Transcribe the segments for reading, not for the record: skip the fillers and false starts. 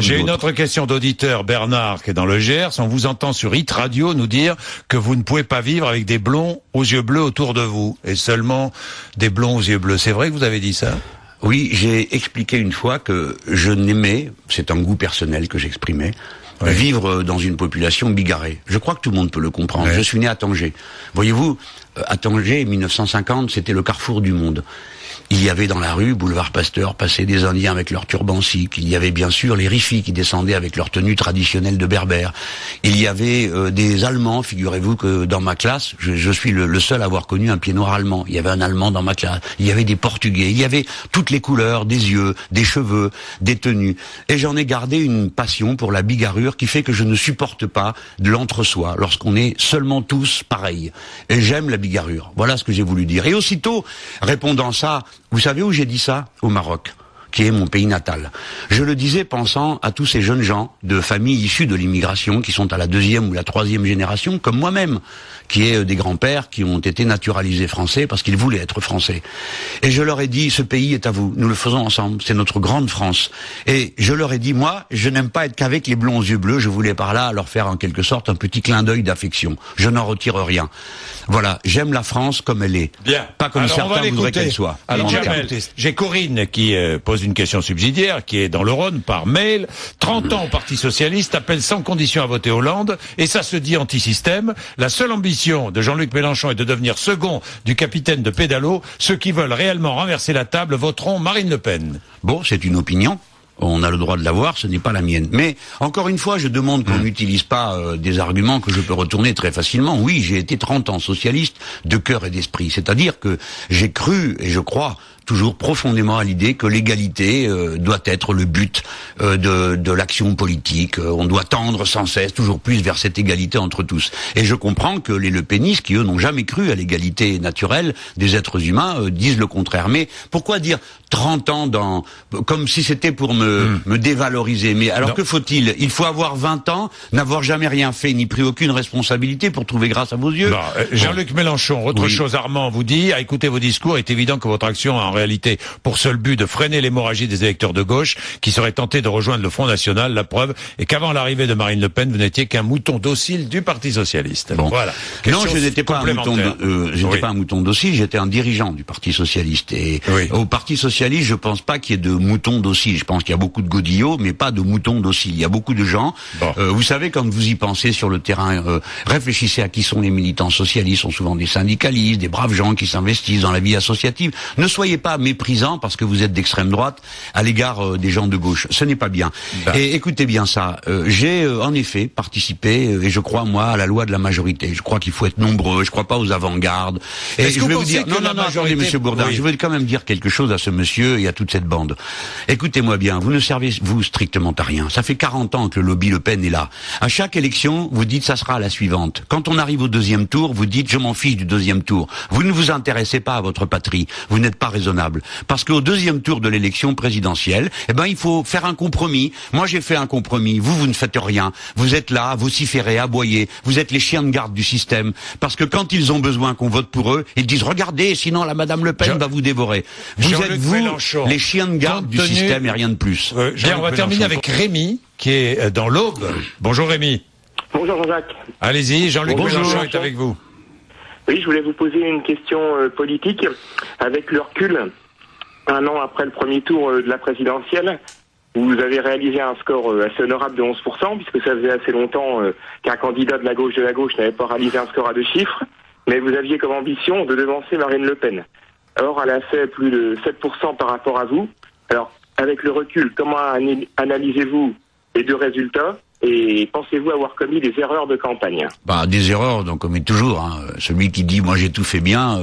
J'ai une autre question d'auditeur, Bernard, qui est dans le Gers. On vous entend sur Hit Radio nous dire que vous ne pouvez pas vivre avec des blonds aux yeux bleus autour de vous, et seulement des blonds aux yeux bleus. C'est vrai que vous avez dit ça ? Oui, j'ai expliqué une fois que je n'aimais, c'est un goût personnel que j'exprimais, vivre dans une population bigarrée. Je crois que tout le monde peut le comprendre. Je suis né à Tanger. Voyez-vous, à Tanger, 1950, c'était le carrefour du monde. Il y avait dans la rue, boulevard Pasteur, passaient des Indiens avec leurs turbans sikhs. Il y avait bien sûr les Rifis qui descendaient avec leur tenue traditionnelle de berbère. Il y avait des Allemands, figurez-vous que dans ma classe, je suis le seul à avoir connu un pied noir allemand. Il y avait un Allemand dans ma classe. Il y avait des Portugais. Il y avait toutes les couleurs, des yeux, des cheveux, des tenues. Et j'en ai gardé une passion pour la bigarrure qui fait que je ne supporte pas de l'entre-soi lorsqu'on est seulement tous pareils. Et j'aime la bigarrure. Voilà ce que j'ai voulu dire. Et aussitôt, répondant ça, vous savez où j'ai dit ça ? Au Maroc, qui est mon pays natal. Je le disais pensant à tous ces jeunes gens de familles issues de l'immigration qui sont à la 2e ou la 3e génération, comme moi-même, qui est des grands-pères qui ont été naturalisés français parce qu'ils voulaient être français. Et je leur ai dit, ce pays est à vous, nous le faisons ensemble, c'est notre grande France. Et je leur ai dit, moi, je n'aime pas être qu'avec les blonds aux yeux bleus, je voulais par là leur faire en quelque sorte un petit clin d'œil d'affection. Je n'en retire rien. Voilà, j'aime la France comme elle est. Bien. Pas comme certains voudraient qu'elle soit. Alors, j'ai Corinne qui pose une question subsidiaire, qui est dans le Rhône par mail. 30 ans au Parti Socialiste, appelle sans condition à voter Hollande, et ça se dit anti-système. La seule ambition de Jean-Luc Mélenchon est de devenir second du capitaine de pédalo. Ceux qui veulent réellement renverser la table voteront Marine Le Pen. Bon, c'est une opinion. On a le droit de l'avoir, ce n'est pas la mienne. Mais, encore une fois, je demande qu'on n'utilise pas des arguments que je peux retourner très facilement. Oui, j'ai été 30 ans socialiste de cœur et d'esprit. C'est-à-dire que j'ai cru, et je crois toujours profondément à l'idée que l'égalité doit être le but de l'action politique. On doit tendre sans cesse toujours plus vers cette égalité entre tous. Et je comprends que les lepénistes, qui eux n'ont jamais cru à l'égalité naturelle des êtres humains, disent le contraire. Mais pourquoi dire 30 ans comme si c'était pour me dévaloriser? Mais alors que faut-il? Il faut avoir 20 ans, n'avoir jamais rien fait, ni pris aucune responsabilité pour trouver grâce à vos yeux. Jean-Luc Mélenchon, autre chose, Armand vous dit, à écouter vos discours, est évident que votre action a en réalité pour seul but de freiner l'hémorragie des électeurs de gauche qui seraient tentés de rejoindre le Front National. La preuve est qu'avant l'arrivée de Marine Le Pen, vous n'étiez qu'un mouton docile du Parti Socialiste. Bon. Voilà. Non, je n'étais pas un mouton docile, j'étais un dirigeant du Parti Socialiste. Et au Parti Socialiste, je pense pas qu'il y ait de moutons dociles. Je pense qu'il y a beaucoup de godillots, mais pas de moutons dociles. Il y a beaucoup de gens. Vous savez, quand vous y pensez sur le terrain, réfléchissez à qui sont les militants socialistes. Ce sont souvent des syndicalistes, des braves gens qui s'investissent dans la vie associative. Ne soyez pas méprisants parce que vous êtes d'extrême droite à l'égard des gens de gauche. Ce n'est pas bien. Et écoutez bien ça. J'ai en effet participé, et je crois moi à la loi de la majorité. Je crois qu'il faut être nombreux. Je crois pas aux avant-gardes. Et je vais vous dire, non, attendez, Monsieur Bourdin, je veux quand même dire quelque chose à ce monsieur et à toute cette bande. Écoutez-moi bien, vous ne servez vous strictement à rien. Ça fait 40 ans que le lobby Le Pen est là. À chaque élection, vous dites ça sera la suivante. Quand on arrive au deuxième tour, vous dites je m'en fiche du deuxième tour. Vous ne vous intéressez pas à votre patrie. Vous n'êtes pas raisonnable. Parce qu'au deuxième tour de l'élection présidentielle, il faut faire un compromis. Moi, j'ai fait un compromis. Vous ne faites rien. Vous êtes là, vociférez, aboyez. Vous êtes les chiens de garde du système. Parce que quand ils ont besoin qu'on vote pour eux, ils disent regardez, sinon la Madame Le Pen va vous dévorer. Vous êtes les chiens de garde du système et rien de plus. Bien, on va terminer avec Rémi, qui est dans l'Aube. Bonjour Rémi. Bonjour Jean-Jacques. Allez-y, Jean-Luc Mélenchon est avec vous. Oui, je voulais vous poser une question politique. Avec le recul, un an après le premier tour de la présidentielle, vous avez réalisé un score assez honorable de 11%, puisque ça faisait assez longtemps qu'un candidat de la gauche n'avait pas réalisé un score à 2 chiffres, mais vous aviez comme ambition de devancer Marine Le Pen. Or, elle a fait plus de 7% par rapport à vous. Alors, avec le recul, comment analysez-vous les deux résultats et pensez-vous avoir commis des erreurs de campagne? Des erreurs, donc on commet toujours. Celui qui dit moi j'ai tout fait bien,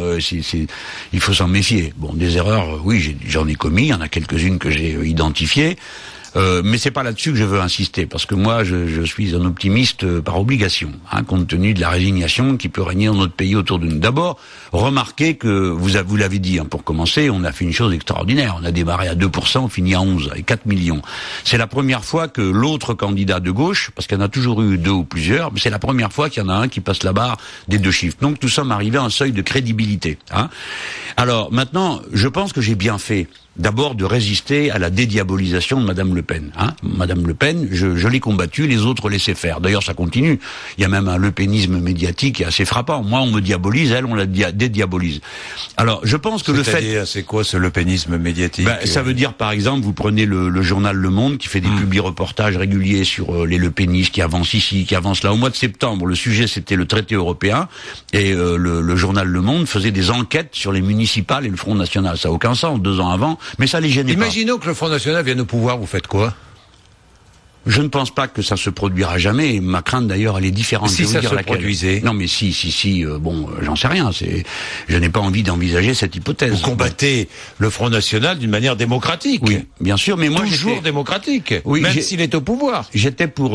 il faut s'en méfier. Bon, des erreurs, oui, j'en ai commis. Il y en a quelques-unes que j'ai identifiées. Mais c'est pas là-dessus que je veux insister, parce que moi, je suis un optimiste par obligation, compte tenu de la résignation qui peut régner dans notre pays autour de nous. D'abord, remarquez que, vous l'avez dit, pour commencer, on a fait une chose extraordinaire. On a démarré à 2%, on finit à 11, avec 4 millions. C'est la première fois que l'autre candidat de gauche, parce qu'il y en a toujours eu 2 ou plusieurs, mais c'est la première fois qu'il y en a un qui passe la barre des 2 chiffres. Donc, nous sommes arrivés à un seuil de crédibilité. Alors, maintenant, je pense que j'ai bien fait d'abord de résister à la dédiabolisation de Madame Le Pen. Madame Le Pen, je l'ai combattue, les autres laissaient faire. D'ailleurs, ça continue. Il y a même un lepénisme médiatique assez frappant. Moi, on me diabolise, elle, on la dédiabolise. Alors, je pense que c'est quoi ce lepénisme médiatique? Ça veut dire, par exemple, vous prenez le journal Le Monde qui fait des publi-reportages réguliers sur les lepénistes qui avancent ici, qui avancent là. Au mois de septembre, le sujet c'était le traité européen et le journal Le Monde faisait des enquêtes sur les municipales et le Front National. Ça n'a aucun sens, 2 ans avant, mais ça les gênait pas. Imaginons que le Front National vienne au pouvoir, vous faites quoi? Je ne pense pas que ça se produira jamais. Ma crainte d'ailleurs, elle est différente. Si ça se produisait. Non, mais j'en sais rien. Je n'ai pas envie d'envisager cette hypothèse. Vous combattez le Front National d'une manière démocratique. Oui, bien sûr, mais moi toujours démocratique. Oui, même s'il est au pouvoir. J'étais pour.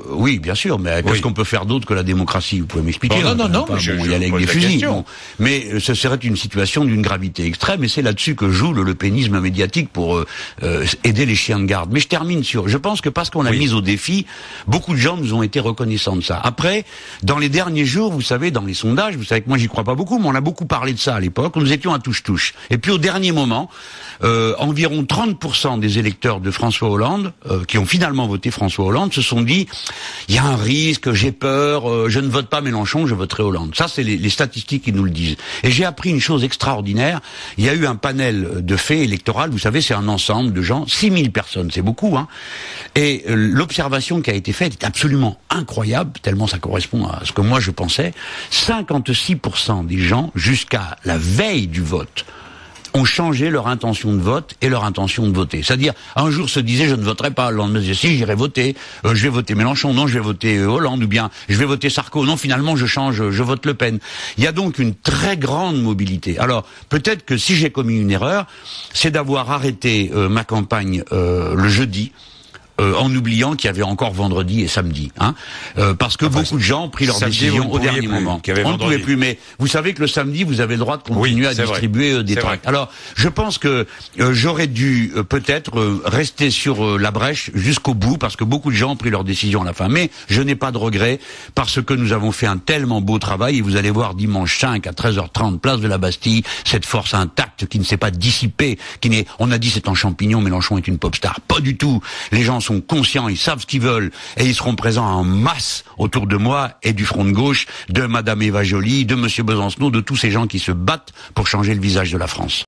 Oui, bien sûr, mais qu'est-ce qu'on peut faire d'autre que la démocratie? Vous pouvez m'expliquer? Non, mais je y aller avec des fusils. Bon. Mais ce serait une situation d'une gravité extrême, et c'est là-dessus que joue le lepénisme médiatique pour aider les chiens de garde. Mais je termine sur. Je pense que parce qu'on a mis au défi, beaucoup de gens nous ont été reconnaissants de ça. Après, dans les derniers jours, vous savez, dans les sondages, vous savez que moi j'y crois pas beaucoup, mais on a beaucoup parlé de ça à l'époque, nous étions à touche-touche. Et puis au dernier moment, environ 30% des électeurs de François Hollande, qui ont finalement voté François Hollande, se sont dit, il y a un risque, j'ai peur, je ne vote pas Mélenchon, je voterai Hollande. Ça, c'est les statistiques qui nous le disent. Et j'ai appris une chose extraordinaire, il y a eu un panel de faits électoral, vous savez, c'est un ensemble de gens, 6000 personnes, c'est beaucoup, et l'observation qui a été faite est absolument incroyable, tellement ça correspond à ce que moi je pensais. 56% des gens, jusqu'à la veille du vote, ont changé leur intention de vote et leur intention de voter. C'est-à-dire, un jour se disait, je ne voterai pas, le lendemain disait, si, j'irai voter, je vais voter Mélenchon, non, je vais voter Hollande, ou bien, je vais voter Sarko, non, finalement, je change, je vote Le Pen. Il y a donc une très grande mobilité. Alors, peut-être que si j'ai commis une erreur, c'est d'avoir arrêté ma campagne le jeudi, en oubliant qu'il y avait encore vendredi et samedi, parce que beaucoup de gens ont pris leur décision au dernier moment. On ne pouvait plus, mais vous savez que le samedi, vous avez le droit de continuer à distribuer des tracts. Alors, je pense que j'aurais dû peut-être rester sur la brèche jusqu'au bout, parce que beaucoup de gens ont pris leur décision à la fin. Mais je n'ai pas de regret, parce que nous avons fait un tellement beau travail, et vous allez voir dimanche 5 à 13h30, place de la Bastille, cette force intacte qui ne s'est pas dissipée, on a dit c'est un champignon, Mélenchon est une pop star. Pas du tout. Les gens sont conscients, ils savent ce qu'ils veulent, et ils seront présents en masse autour de moi et du front de gauche, de Madame Eva Joly, de Monsieur Besancenot, de tous ces gens qui se battent pour changer le visage de la France.